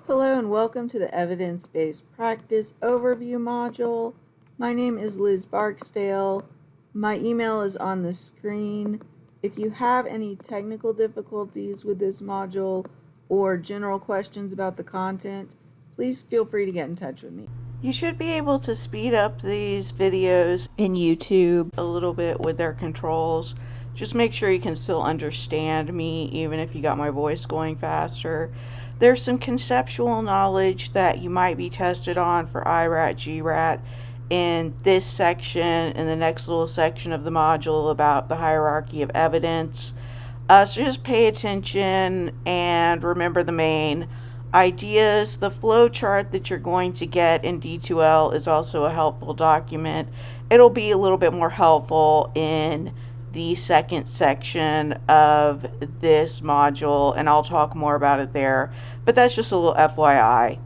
Hello and welcome to the Evidence-Based Practice Overview module. My name is Liz Barksdale. My email is on the screen. If you have any technical difficulties with this module or general questions about the content, please feel free to get in touch with me. You should be able to speed up these videos in YouTube a little bit with their controls. Just make sure you can still understand me even if you got my voice going faster. There's some conceptual knowledge that you might be tested on for IRAT, GRAT in this section, in the next little section of the module about the hierarchy of evidence. So just pay attention and remember the main ideas. The flow chart that you're going to get in D2L is also a helpful document. It'll be a little bit more helpful in the second section of this module, and I'll talk more about it there, but that's just a little FYI.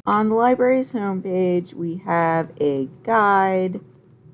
On the library's homepage, we have a guide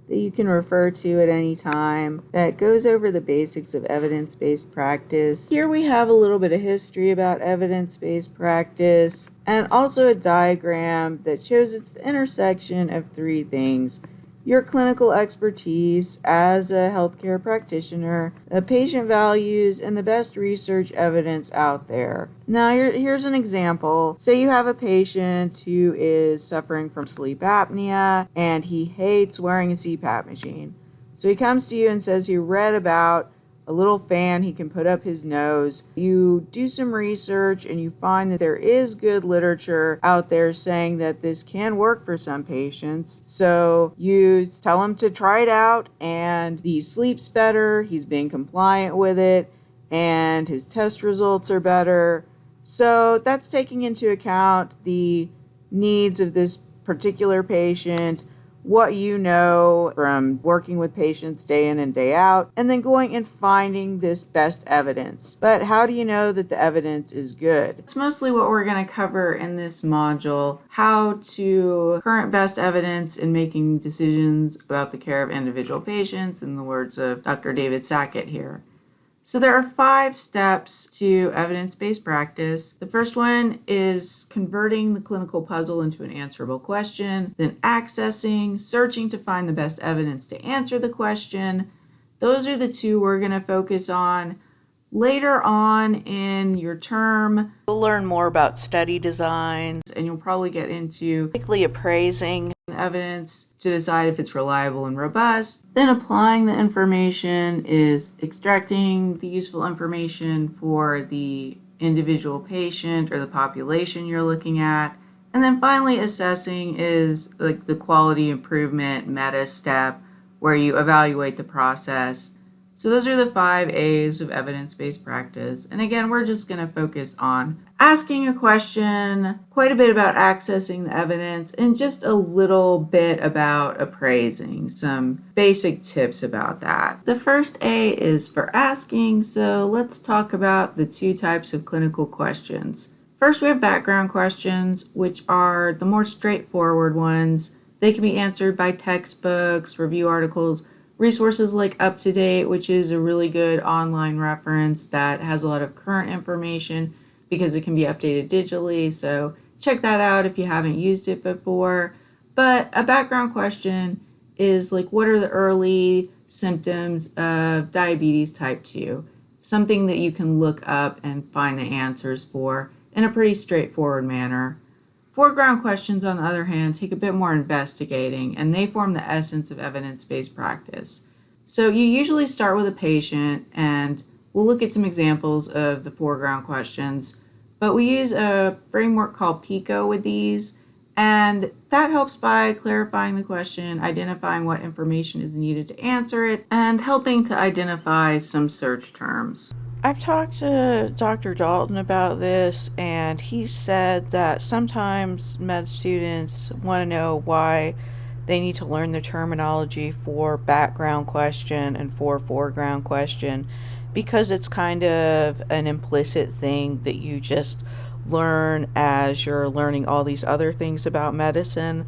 that you can refer to at any time that goes over the basics of evidence-based practice. Here we have a little bit of history about evidence-based practice and also a diagram that shows it's the intersection of three things: your clinical expertise as a healthcare practitioner, the patient values, and the best research evidence out there. Now, here's an example. Say you have a patient who is suffering from sleep apnea and he hates wearing a CPAP machine. So he comes to you and says he read about a little fan he can put up his nose. You do some research and you find that there is good literature out there saying that this can work for some patients. So you tell him to try it out, and he sleeps better, he's being compliant with it, and his test results are better. So that's taking into account the needs of this particular patient, what you know from working with patients day in and day out, and then going and finding this best evidence. But how do you know that the evidence is good? It's mostly what we're going to cover in this module: how to current best evidence in making decisions about the care of individual patients, in the words of Dr. David Sackett here. So there are 5 steps to evidence-based practice. The first one is converting the clinical puzzle into an answerable question, then accessing, searching to find the best evidence to answer the question. Those are the 2 we're going to focus on. Later on in your term, you'll learn more about study designs, and you'll probably get into quickly appraising evidence to decide if it's reliable and robust. Then applying the information is extracting the useful information for the individual patient or the population you're looking at. And then finally, assessing is like the quality improvement meta step where you evaluate the process. So those are the 5 A's of evidence-based practice. And again, we're just going to focus on asking a question, quite a bit about accessing the evidence, and just a little bit about appraising, some basic tips about that. The first A is for asking, so let's talk about the 2 types of clinical questions. First, we have background questions, which are the more straightforward ones. They can be answered by textbooks, review articles, resources like UpToDate, which is a really good online reference that has a lot of current information because it can be updated digitally. So check that out if you haven't used it before. But a background question is like, what are the early symptoms of diabetes type 2? Something that you can look up and find the answers for in a pretty straightforward manner. Foreground questions, on the other hand, take a bit more investigating, and they form the essence of evidence-based practice. So you usually start with a patient, and we'll look at some examples of the foreground questions, but we use a framework called PICO with these, and that helps by clarifying the question, identifying what information is needed to answer it, and helping to identify some search terms. I've talked to Dr. Dalton about this, and he said that sometimes med students want to know why they need to learn the terminology for background question and for foreground question, because it's kind of an implicit thing that you just learn as you're learning all these other things about medicine.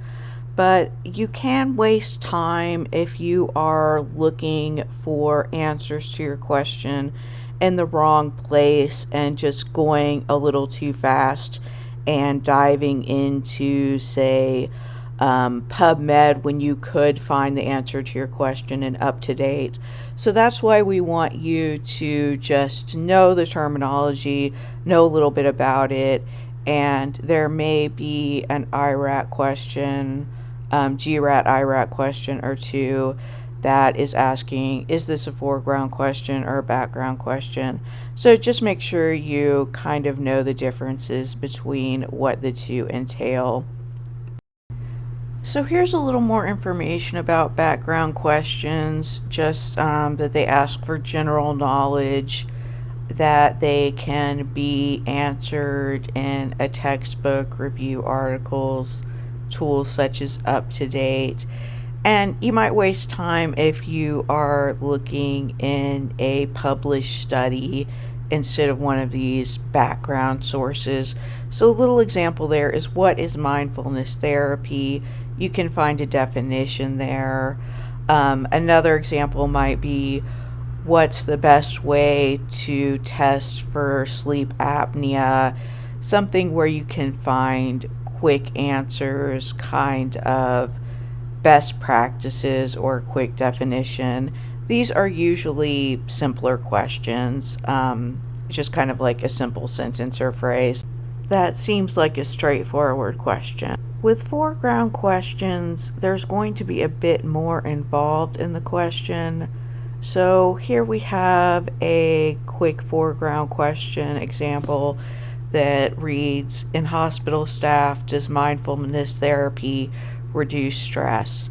But you can waste time if you are looking for answers to your question in the wrong place and just going a little too fast and diving into, say, PubMed when you could find the answer to your question in UpToDate. So that's why we want you to just know the terminology, know a little bit about it, and there may be an IRAT question, GRAT IRAT question or two that is asking, is this a foreground question or a background question? So just make sure you kind of know the differences between what the two entail. So here's a little more information about background questions, just that they ask for general knowledge, that they can be answered in a textbook, review articles, tools such as UpToDate. And you might waste time if you are looking in a published study instead of one of these background sources. So a little example there is, what is mindfulness therapy? You can find a definition there. Another example might be, what's the best way to test for sleep apnea? Something where you can find quick answers, kind of best practices or quick definition. These are usually simpler questions, just kind of like a simple sentence or phrase. That seems like a straightforward question. With foreground questions, there's going to be a bit more involved in the question. So here we have a quick foreground question example that reads, in hospital staff, does mindfulness therapy reduce stress?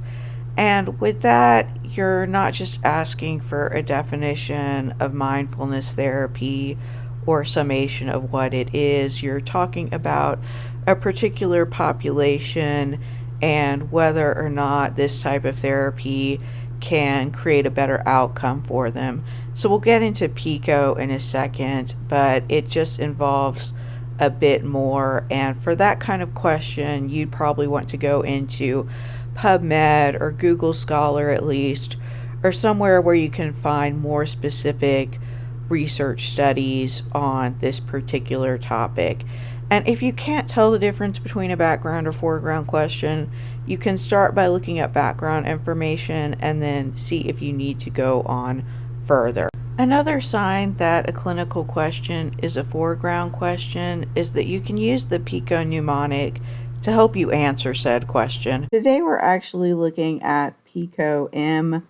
And with that, you're not just asking for a definition of mindfulness therapy or summation of what it is. You're talking about a particular population and whether or not this type of therapy can create a better outcome for them. So we'll get into PICO in a second, but it just involves a bit more. And for that kind of question, you'd probably want to go into PubMed or Google Scholar at least, or somewhere where you can find more specific research studies on this particular topic. And if you can't tell the difference between a background or foreground question, you can start by looking at background information and then see if you need to go on further. Another sign that a clinical question is a foreground question is that you can use the PICO mnemonic to help you answer said question. Today we're actually looking at PICO M,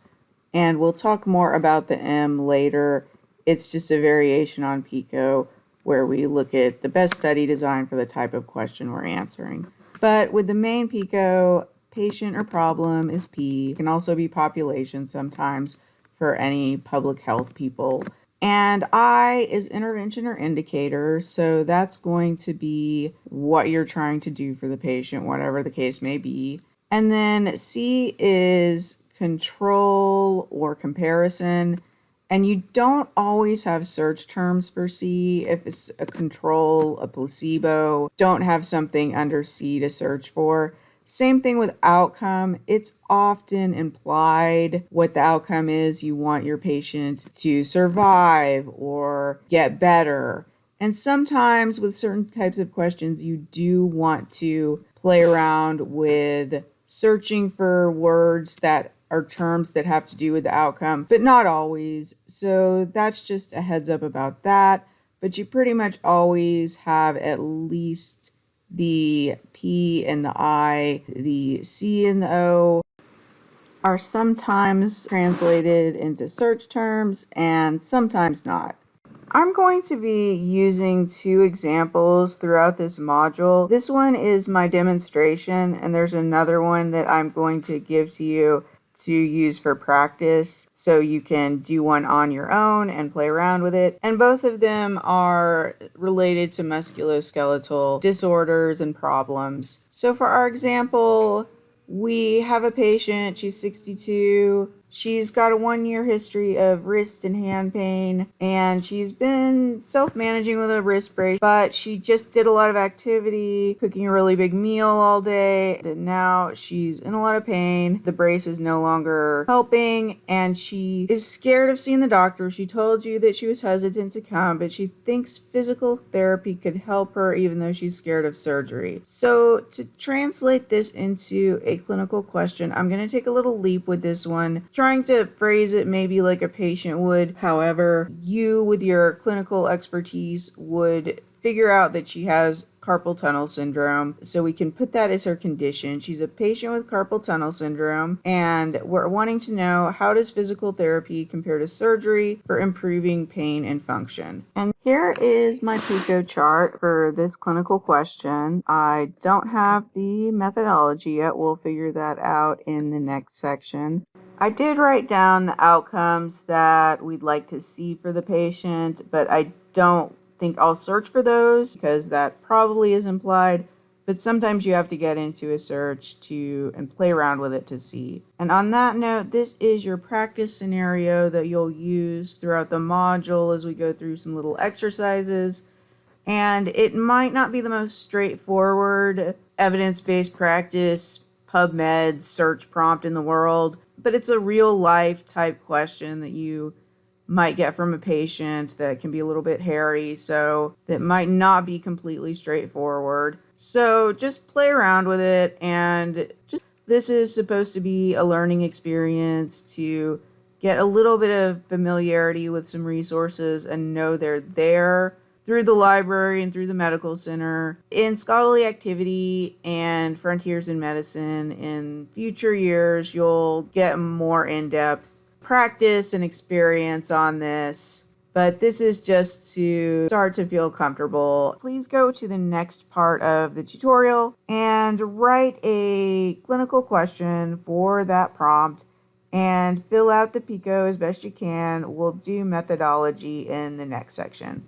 and we'll talk more about the M later. It's just a variation on PICO where we look at the best study design for the type of question we're answering. But with the main PICO, patient or problem is P. It can also be population sometimes for any public health people. And I is intervention or indicator, so that's going to be what you're trying to do for the patient, whatever the case may be. And then C is control or comparison. And you don't always have search terms for C. If it's a control, a placebo, don't have something under C to search for. Same thing with outcome. It's often implied what the outcome is. You want your patient to survive or get better. And sometimes with certain types of questions, you do want to play around with searching for words that are terms that have to do with the outcome, but not always. So that's just a heads up about that. But you pretty much always have at least the P and the I, the C and the O are sometimes translated into search terms and sometimes not. I'm going to be using two examples throughout this module. This one is my demonstration, and there's another one that I'm going to give to you to use for practice, so you can do one on your own and play around with it. And both of them are related to musculoskeletal disorders and problems. So for our example, we have a patient, she's 62, She's got a 1-year history of wrist and hand pain, and she's been self-managing with a wrist brace, but she just did a lot of activity, cooking a really big meal all day, and now she's in a lot of pain. The brace is no longer helping, and she is scared of seeing the doctor. She told you that she was hesitant to come, but she thinks physical therapy could help her even though she's scared of surgery. So to translate this into a clinical question, I'm going to take a little leap with this one, trying to phrase it maybe like a patient would. However, you with your clinical expertise would figure out that she has carpal tunnel syndrome, so we can put that as her condition. She's a patient with carpal tunnel syndrome, and we're wanting to know, how does physical therapy compare to surgery for improving pain and function? And here is my PICO chart for this clinical question. I don't have the methodology yet. We'll figure that out in the next section. I did write down the outcomes that we'd like to see for the patient, but I don't think I'll search for those because that probably is implied, but sometimes you have to get into a search and play around with it to see. And on that note, this is your practice scenario that you'll use throughout the module as we go through some little exercises. And it might not be the most straightforward evidence-based practice PubMed search prompt in the world, but it's a real life type question that you might get from a patient that can be a little bit hairy, so that might not be completely straightforward. So just play around with it, and this is supposed to be a learning experience to get a little bit of familiarity with some resources and know they're there through the library and through the medical center. In scholarly activity and frontiers in medicine, in future years, you'll get more in-depth practice and experience on this, but this is just to start to feel comfortable. Please go to the next part of the tutorial and write a clinical question for that prompt and fill out the PICO as best you can. We'll do methodology in the next section.